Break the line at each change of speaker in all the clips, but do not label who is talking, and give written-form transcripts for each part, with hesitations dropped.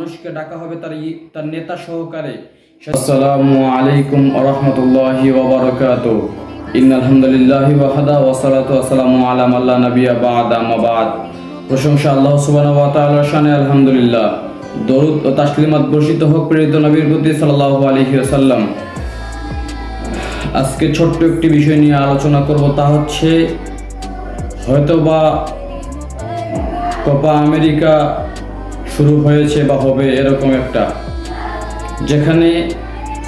মানুষকে ডাকা হবে তার নেতা সহকারে। আসসালামু আলাইকুম ওয়া রাহমাতুল্লাহি ওয়া বারাকাতুহু। ইন্নাল হামদুলিল্লাহি ওয়াহদা ওয়া সালাতু ওয়াসসালামু আলা মান লা নাবিয়্যা বা'দা, আম্মা বা'দ। প্রশংসা আল্লাহ সুবহানাহু ওয়া তাআলার শানে, আলহামদুলিল্লাহ। দরুদ ও তাসলিমাত বর্ষিত হোক প্রেরিত নবীর প্রতি সাল্লাল্লাহু আলাইহি ওয়াসাল্লাম। আজকে ছোট্ট একটি বিষয় নিয়ে আলোচনা করব, তা হচ্ছে হয়তোবা কোপা আমেরিকা শুরু হয়েছে বা হবে এরকম একটা, যেখানে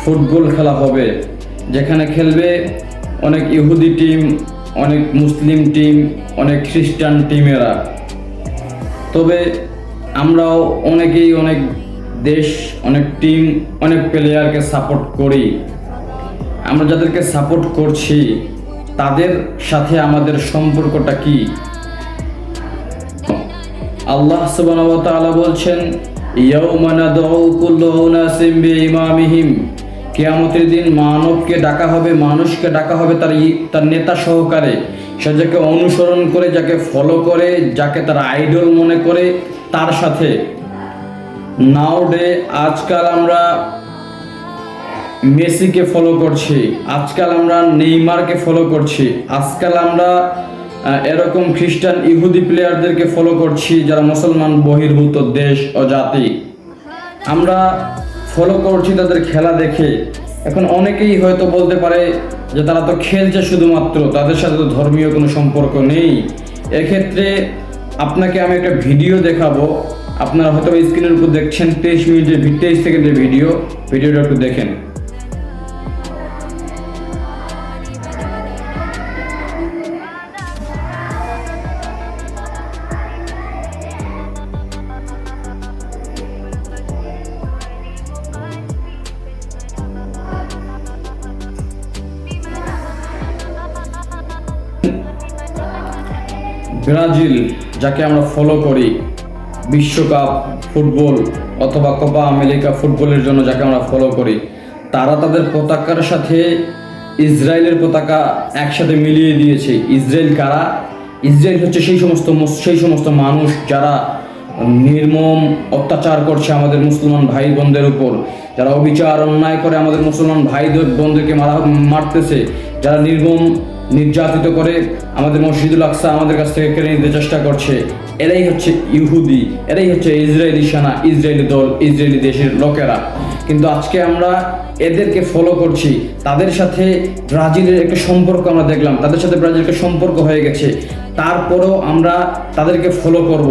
ফুটবল খেলা হবে, যেখানে খেলবে অনেক ইহুদি টিম, অনেক মুসলিম টিম, অনেক খ্রিস্টান টিমেরা। তবে আমরাও অনেকেই অনেক দেশ, অনেক টিম, অনেক প্লেয়ারকে সাপোর্ট করি। আমরা যাদেরকে সাপোর্ট করছি তাদের সাথে আমাদের সম্পর্কটা কি? আল্লাহ সুবহানাহু ওয়া তাআলা বলছেন, ইয়াউমা নাদউ কুল্লু উনাসিম বিইমামিহিম। কিয়ামতের দিন মানবকে ডাকা হবে, মানুষকে ডাকা হবে তার নেতা সহকারে। সে যাকে অনুসরণ করে, যাকে ফলো করে, যাকে তার আইডল মনে করে, তার সাথে। নাওডে আজকাল আমরা মেসিকে ফলো করছি, আজকাল আমরা নেইমারকে ফলো করছি, আজকাল আমরা এরকম খ্রিস্টান ইহুদি প্লেয়ারদেরকে ফলো করছি যারা মুসলমান বহির্ভূত দেশ ও জাতি। আমরা ফলো করছি তাদের খেলা দেখে। এখন অনেকেই হয়তো বলতে পারে যে তারা তো খেলছে শুধুমাত্র, তাদের সাথে তো ধর্মীয় কোনো সম্পর্ক নেই। এক্ষেত্রে আপনাকে আমি একটা ভিডিও দেখাবো, আপনারা হয়তো স্ক্রিনের উপর দেখছেন 23 সেকেন্ডের ভিডিওটা একটু দেখেন। ব্রাজিল যাকে আমরা ফলো করি, বিশ্বকাপ ফুটবল অথবা কোপা আমেরিকা ফুটবলের জন্য যাকে আমরা ফলো করি, তারা তাদের পতাকার সাথে ইসরায়েলের পতাকা একসাথে মিলিয়ে দিয়েছে। ইসরায়েল কারা? ইসরায়েল হচ্ছে সেই সমস্ত মানুষ যারা নির্মম অত্যাচার করছে আমাদের মুসলমান ভাই বোনদের উপর, যারা অবিচার অন্যায় করে আমাদের মুসলমান ভাই বোনদেরকে মারতেছে, যারা নির্মম নির্যাতিত করে আমাদের মসজিদুল আকসা আমাদের কাছ থেকে কেড়ে নিতে চেষ্টা করছে। এরাই হচ্ছে ইহুদি, এরাই হচ্ছে ইসরায়েলি সেনা, ইসরায়েলি দল, ইসরায়েলি দেশের লোকেরা। কিন্তু আজকে আমরা এদেরকে ফলো করছি, তাদের সাথে ব্রাজিলের একটা সম্পর্ক আমরা দেখলাম, তাদের সাথে ব্রাজিলের সম্পর্ক হয়ে গেছে। তারপরেও আমরা তাদেরকে ফলো করব।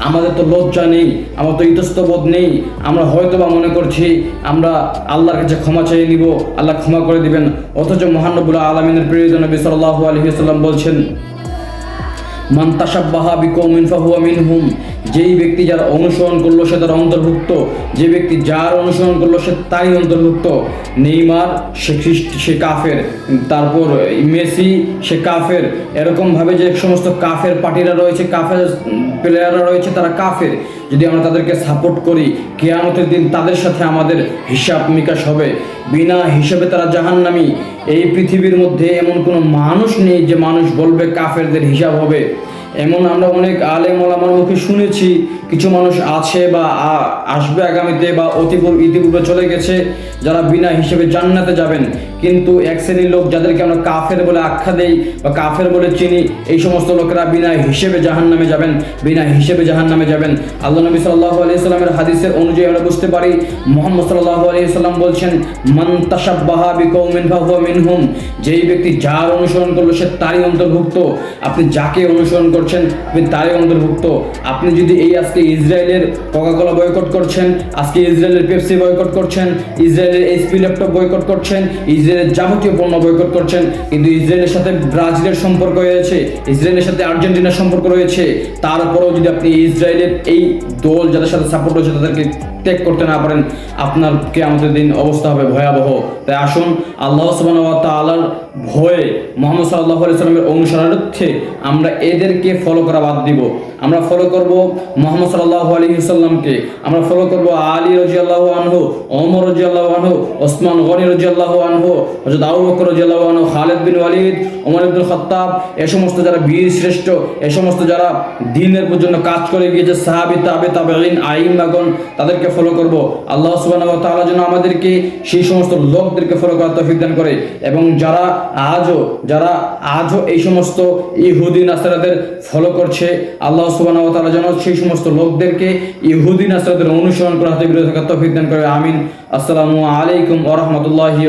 আমাদের তো লজ্জা নেই, আমার তো ইতস্তবোধ নেই। আমরা হয়তো বা মনে করছি আমরা আল্লাহর কাছে ক্ষমা চেয়ে নিব, আল্লাহ ক্ষমা করে দিবেন। অথচ মহান রব্বুল আলামিনের প্রিয় নবী সাল্লাল্লাহু আলাইহি ওয়াসাল্লাম বলছেন, মান তাশাব্বাহা বিকওমিন ফাহুয়া মিনহুম। যেই ব্যক্তি যার অনুসরণ করলো সে তার অন্তর্ভুক্ত, যে ব্যক্তি যার অনুসরণ করলো সে তারই অন্তর্ভুক্ত। নেইমার সে কাফের, তারপর মেসি সে কাফের। এরকমভাবে যে সমস্ত কাফের পার্টিরা রয়েছে, কাফের প্লেয়াররা রয়েছে, তারা কাফের। যদি আমরা তাদেরকে সাপোর্ট করি, কিয়ামতের দিন তাদের সাথে আমাদের হিসাব নিকাশ হবে। বিনা হিসাবে তারা জাহান্নামী। এই পৃথিবীর মধ্যে এমন কোনো মানুষ নেই যে মানুষ বলবে কাফেরদের হিসাব হবে। এমন আমরা অনেক আলেম ওলামার মুখে শুনেছি, কিছু মানুষ আছে বা আসবে আগামীতে বা ইতিপূর্বে চলে গেছে, যারা বিনা হিসেবে জান্নাতে যাবেন। কিন্তু এক শ্রেণীর লোক যাদেরকে আমরা কাফের বলে আখ্যা দেই বা কাফের বলে চিনি, এই সমস্ত লোকেরা বিনা হিসেবে জাহান্নামে যাবেন, বিনা হিসেবে জাহান্নামে যাবেন। আল্লাহ নবী সাল্লাল্লাহু আলাইহি সাল্লামের হাদিসের অনুযায়ী আমরা বুঝতে পারি, মুহাম্মদ সাল্লাল্লাহু আলাইহি সাল্লাম বলছেন, মান তাশাব্বাহা বিকওমিন ফাহুয়া মিনহুম। যেই ব্যক্তি যার অনুসরণ করলো সে তারই অন্তর্ভুক্ত। আপনি যাকে অনুসরণ করছেন আপনি তারই অন্তর্ভুক্ত। আপনি যদি এই আজকে ইসরায়েলের কোকাকোলা বয়কট করছেন, আজকে ইসরায়েলের পেপসি বয়কট করছেন, ইসরায়েলের এইচপি ল্যাপটপ বয়কট করছেন, ইসরায়েলের যাবতীয় পণ্য বয়কট করছেন, কিন্তু ইসরায়েলের সাথে ব্রাজিলের সম্পর্ক রয়েছে, ইসরায়েলের সাথে আর্জেন্টিনার সম্পর্ক রয়েছে, তারপরেও যদি আপনি ইসরায়েলের এই দল যাদের সাথে সাপোর্ট রয়েছে তাদেরকে ত্যাগ করতে না পারেন, আপনার কিয়ামতের দিন অবস্থা হবে ভয়াবহ। তাই আসুন আল্লাহ সুবহানাহু ওয়া তাআলার ভয়ে, মুহাম্মদ সাল্লাল্লাহু আলাইহি সাল্লামের অনুসরণার্থে আমরা এদেরকে ফলো করা বাদ দিব। আমরা ফলো করব মুহাম্মদ সাল্লাল্লাহু আলাইহি সাল্লামকে, আমরা ফলো করব আলী রাদিয়াল্লাহু আনহু, ওমর রাদিয়াল্লাহু আনহু, ওসমান গনি রাদিয়াল্লাহু আনহু, হযরত আবু বকর রাদিয়াল্লাহু আনহু, খালিদ বিন ওয়ালিদ, ওমর ইবনে খাত্তাব, এই সমস্ত যারা বীর শ্রেষ্ঠ, এই সমস্ত যারা দ্বীনের জন্য কাজ করে গিয়েছে, সাহাবী, তাবে তাবেঈন, আইম্মাগণ, তাদেরকে ফলো করব। আল্লাহ সুবহানাহু ওয়া তাআলা যেন আমাদেরকে সেই সমস্ত লোকদেরকে ফলো করার তৌফিক দান করে, এবং যারা আজও এই সমস্ত ইহুদি নাসারাদের ফলো করছে, আল্লাহ সুবহানাহু ওয়া তাআলা যেন সেই সমস্ত লোকদেরকে ইহুদি নাসারাদের অনুসরণ করা থেকে বিরত থাকার তৌফিক দান করে। আমিন। আসসালামু আলাইকুম ওয়া রাহমাতুল্লাহি